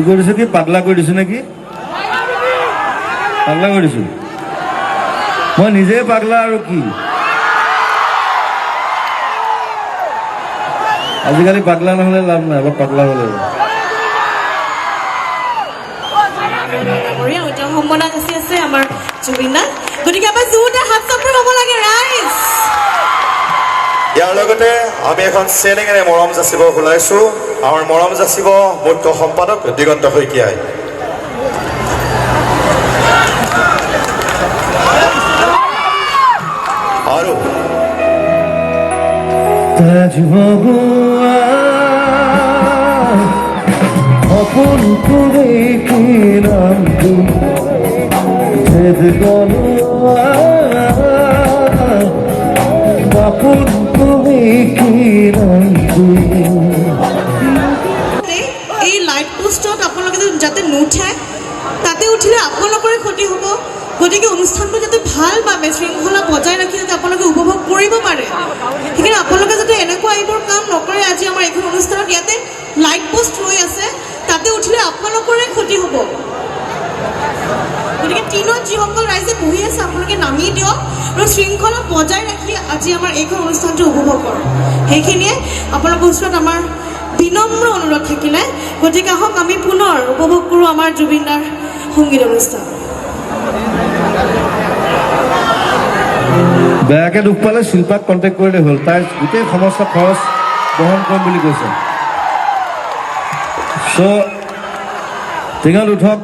কৰি দিছো কি পাগলা কৰি দিছো নেকি পাগলা কৰি দিছো মই নিজে পাগলা আৰু কি আজিকালি পাগলা নহলে লাভ নাই অলপ পাগলা হলে সম্মানত আছে আমাৰ জুবিন দা গতিকে আমাৰ জোৰদাৰ হাত চাপৰি হ'ব লাগে ৰাইজ ইয়াৰ লগতে আমি এখন চেলেঙেৰে মৰম যাচিব ওলাইছো আমাৰ মৰম যাচিব মুখ্য সম্পাদক দিগন্ত শইকীয়াই আৰু অপন কৰে কিৰাম বাপন কৰে কিৰাম এই লাইট পোস্টত আপোনালোকে যাতে নুঠে তাতে উঠিলে আপোনালোকৰে ক্ষতি হ'ব গতিকে অনুষ্ঠানটো যাতে ভাল ভাৱে শৃংখলা বজাই ৰাখি যাতে আপোনালোকে উপভোগ কৰিব পাৰে সেইকাৰণে আপোনালোকে যাতে এনেকুৱা এইবোৰ কাম নকৰে আজি আমাৰ এইখন অনুষ্ঠানত ইয়াতে লাইট পোষ্ট লৈ আছে তাতে উঠিলে আপোনালোকৰে ক্ষতি হ'ব গতিকে টিনত যিসকল ৰাইজে বহি আছে আপোনালোকে নামি দিয়ক আৰু শৃংখলা বজাই ৰাখি আজি আমাৰ এইখন অনুষ্ঠানটো উপভোগ কৰক সেইখিনিয়ে আপোনালোকৰ ওচৰত আমাৰ বিনম্ৰ অনুৰোধ থাকিলে গতিকে আহক আমি পুনৰ উপভোগ কৰোঁ আমাৰ জুবিন দাৰ সংগীত অনুষ্ঠান বেয়াকে দুখ পালে শিল্পাক কণ্টেক্ট কৰিলে হ'ল তাই গোটেই সমস্ত খৰচ বহন কৰিম বুলি কৈছে চ' টিঙত উঠক